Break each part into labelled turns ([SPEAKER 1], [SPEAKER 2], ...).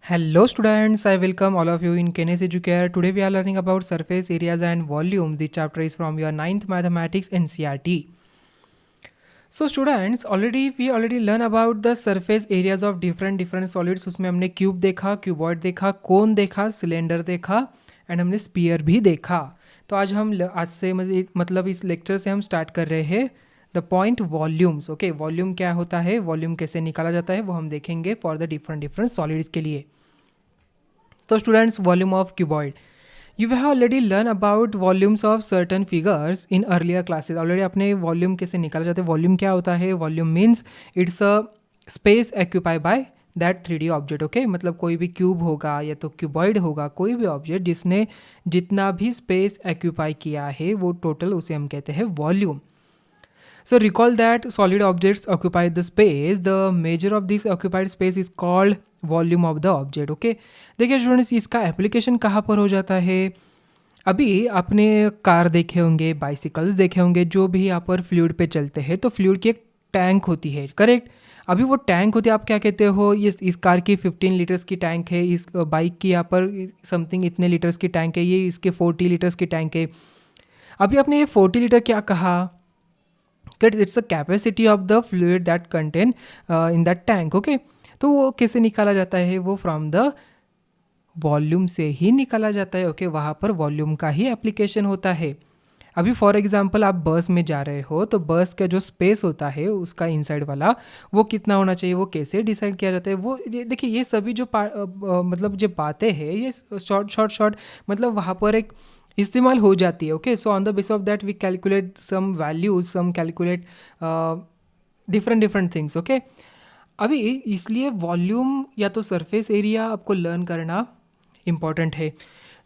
[SPEAKER 1] Hello students, I welcome all of you in Kenes Educare. Today we are learning about surface areas and volume. The chapter is from your ninth mathematics NCERT. So students, we already learn about the surface areas of different solids. उसमें हमने cube देखा, cuboid देखा, कोन देखा, cylinder देखा and हमने spear भी देखा. तो आज से मतलब इस लेक्चर से हम स्टार्ट कर रहे हैं the point volumes. Okay, volume क्या होता है, वॉल्यूम कैसे निकाला जाता है, वो हम देखेंगे फॉर द डिफरेंट सॉलिड्स के लिए. तो students, volume of cuboid. You have already learn about volumes of certain figures in earlier classes. Already आपने वॉल्यूम कैसे निकाला जाता है. वॉल्यूम क्या होता है, volume means it's a space occupy by that 3D object. Okay, मतलब कोई भी क्यूब होगा या तो क्यूबॉइड होगा, कोई भी ऑब्जेक्ट जिसने जितना भी स्पेस एक्यूपाई किया है वो टोटल उसे हम कहते हैं volume. So recall that solid objects occupy the space. The measure of this occupied space is called volume of the object. Okay, देखिए स्टूडेंट्स, इसका एप्लीकेशन कहाँ पर हो जाता है. अभी आपने कार देखे होंगे, बाइसिकल्स देखे होंगे, जो भी यहाँ पर फ्लूइड पे चलते हैं तो फ्लूइड की एक टैंक होती है, करेक्ट. अभी वो टैंक होती है, आप क्या कहते हो, ये इस कार की 15 लीटर्स की टैंक है, इस बाइक की यहाँ पर समथिंग इतने लीटर्स की टैंक है, ये इसके 40 लीटर्स की टैंक है. अभी आपने ये 40 लीटर क्या कहा, that it's a capacity of the fluid that contain in that tank. okay, तो वो कैसे निकाला जाता है, वो फ्रॉम द वॉल्यूम से ही निकाला जाता है. ओके, वहाँ पर वॉल्यूम का ही एप्लीकेशन होता है. अभी फॉर एग्जांपल आप बस में जा रहे हो तो बस का जो स्पेस होता है उसका इनसाइड वाला वो कितना होना चाहिए, वो कैसे डिसाइड किया जाता है. वो देखिए, ये सभी जो मतलब जो बातें हैं ये शॉर्ट मतलब वहाँ पर एक इस्तेमाल हो जाती है. Okay, so on the base of that we calculate some values, some calculate different things. Okay, अभी इसलिए वॉल्यूम या तो सरफेस एरिया आपको लर्न करना इम्पॉर्टेंट है.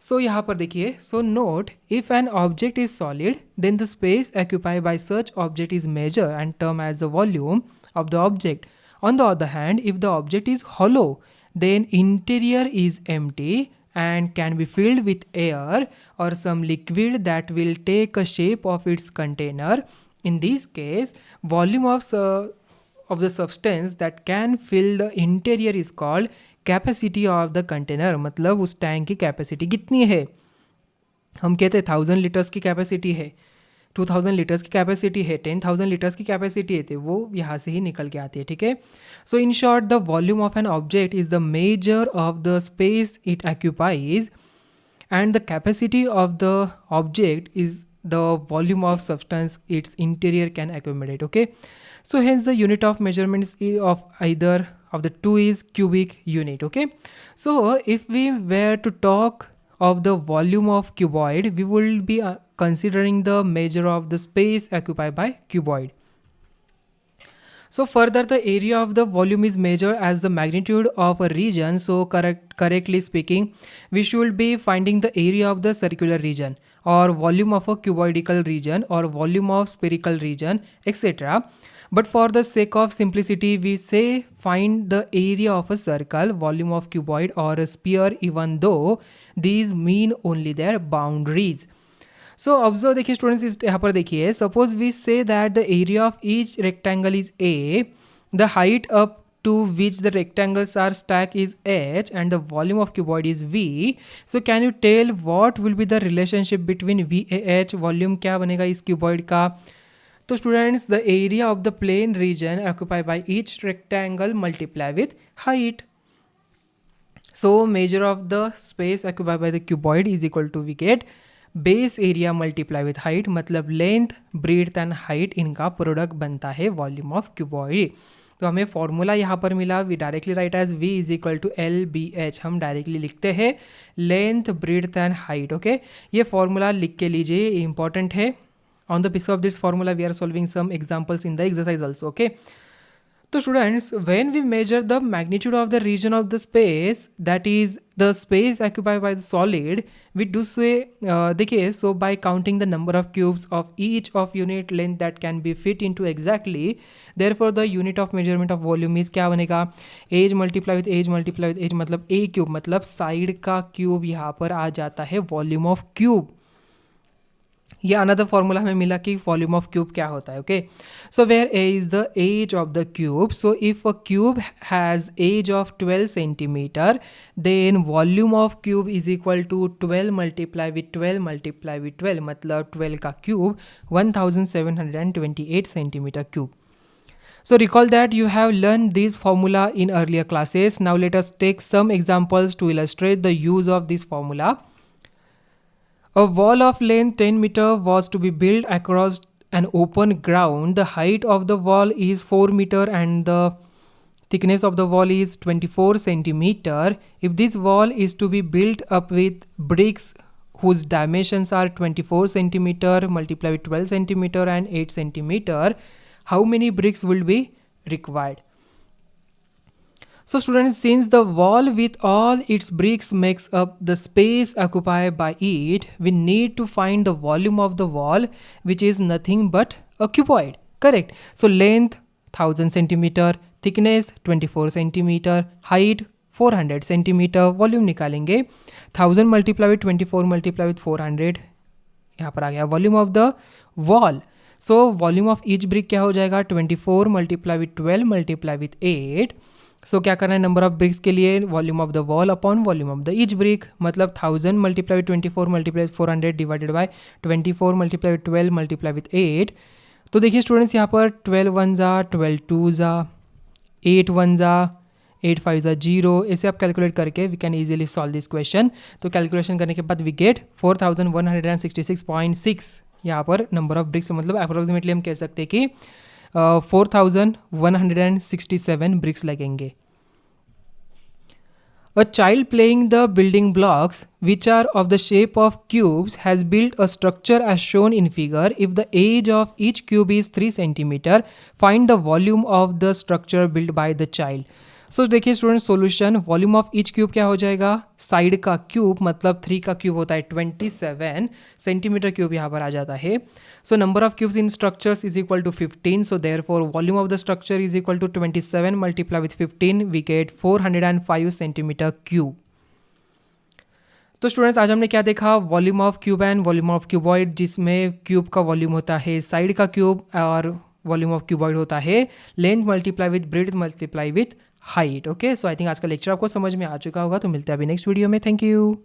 [SPEAKER 1] सो यहाँ पर देखिए, so note, if an object is solid then the space occupy by such object is measure and term as the volume of the object. On the other hand, if the object is hollow then interior is empty and can be filled with air or some liquid that will take a shape of its container. In this case, volume of the substance that can fill the interior is called capacity of the container. मतलब उस tank की capacity कितनी है, हम कहते हैं 1000 litres की capacity है, 2000 लीटर्स की कैपेसिटी है, 10,000 लीटर्स की कैपेसिटी है, तो वो यहाँ से ही निकल के आती है. ठीक है, so in short, the volume of an object is the measure of the space it occupies and the capacity of the object is the volume of substance its interior can accommodate. Okay, so hence the unit of measurements of either of the two is cubic unit. Okay, so if we were to talk of the volume of cuboid, we will be considering the measure of the space occupied by cuboid. So further, the area of the volume is measured as the magnitude of a region. So correctly speaking, we should be finding the area of the circular region or volume of a cuboidal region or volume of spherical region, etc. But for the sake of simplicity, we say find the area of a circle, volume of cuboid or a sphere, even though these mean only their boundaries. So observe, देखिए students, इस यहाँ पर देखिए, suppose we say that the area of each rectangle is A, the height up to which the rectangles are stacked is h and the volume of cuboid is v. So can you tell what will be the relationship between v a h, volume क्या बनेगा इस cuboid का. तो students, the area of the plane region occupied by each rectangle multiply with height. So measure of the space occupied by the cuboid is equal to, we get base area multiply with height, मतलब length, breadth and height, इनका product बनता है volume of cuboid. तो हमें formula यहाँ पर मिला, we directly write edge v is equal to L B H. हम डायरेक्टली लिखते हैं length, breadth and height. Okay, ये फॉर्मूला लिख के लीजिए, इंपॉर्टेंट है. On the basis of this formula we are solving some examples in the exercise also. Okay, so students, when we measure the magnitude of the region of the space, that is the space occupied by the solid, we do say देखिए, so by counting the number of cubes of each of unit length that can be fit into exactly, therefore the unit of measurement of volume is क्या बनेगा, age multiply with age multiply with age, मतलब a cube, मतलब side का cube यहाँ पर आ जाता है वॉल्यूम ऑफ क्यूब. ये अनदर फॉर्मूला हमें मिला कि वॉल्यूम ऑफ क्यूब क्या होता है. Okay, so where a is the edge of the cube. So if a cube has edge of 12 centimetre, then volume of cube is equal to 12 multiply with 12 multiply with 12, मतलब 12 का cube 1728 centimetre cube. So recall that you have learned this formula in earlier classes. Now let us take some examples to illustrate the use of this formula. A wall of length 10 meter was to be built across an open ground. The height of the wall is 4 meter and the thickness of the wall is 24 centimeter. If this wall is to be built up with bricks whose dimensions are 24 centimeter multiplied with 12 centimeter and 8 centimeter, how many bricks will be required? So students, since the wall with all its bricks makes up the space occupied by it, we need to find the volume of the wall, which is nothing but a cuboid. Correct. So length 1000 centimeter, thickness 24 centimeter, height 400 centimeter. Volume निकालेंगे 1000 multiply with 24 multiply with 400, यहाँ पर आ गया volume of the wall. So volume of each brick क्या हो जाएगा 24 multiply with 12 multiply with 8. सो क्या करना है नंबर ऑफ ब्रिक्स के लिए volume of the wall upon volume of the each brick, मतलब 1000 multiply with 24 multiply with 400 divided by 24 multiply with 12 multiply with 8. तो देखिए स्टूडेंट्स यहाँ पर 12 वन ज़ा 12 टू ज़ा 8 वन ज़ा 8 5 ज़ा 0, ऐसे आप कैलकुलेट करके we can easily solve this question. तो कैलकुलेशन करने के बाद वी गेट 4166.6. यहाँ पर नंबर ऑफ ब्रिक्स मतलब अप्रोक्सीमेटली हम कह सकते हैं कि 4167 ब्रिक्स लगेंगे. A child playing the building blocks, which are of the shape of cubes, has built a structure as shown in figure. If the age of each cube is 3 centimeter, find the volume of the structure built by the child. सो देखिए student solution, volume of each cube क्या हो जाएगा, side का cube मतलब 3 का cube होता है 27 centimetre cube यहाँ पर आ जाता है. So number of cubes in structures is equal to 15. So therefore volume of the structure is equal to 27 multiply with 15, we get 405 centimetre cube. तो स्टूडेंट्स आज हमने क्या देखा, volume of cube and volume of cuboid, जिसमें cube का volume होता है side का क्यूब और वॉल्यूम ऑफ क्यूबॉइड होता है length multiply with breadth multiply with height. Okay, so I think आज का लेक्चर आपको समझ में आ चुका होगा. तो मिलते हैं अभी नेक्स्ट वीडियो में. Thank you.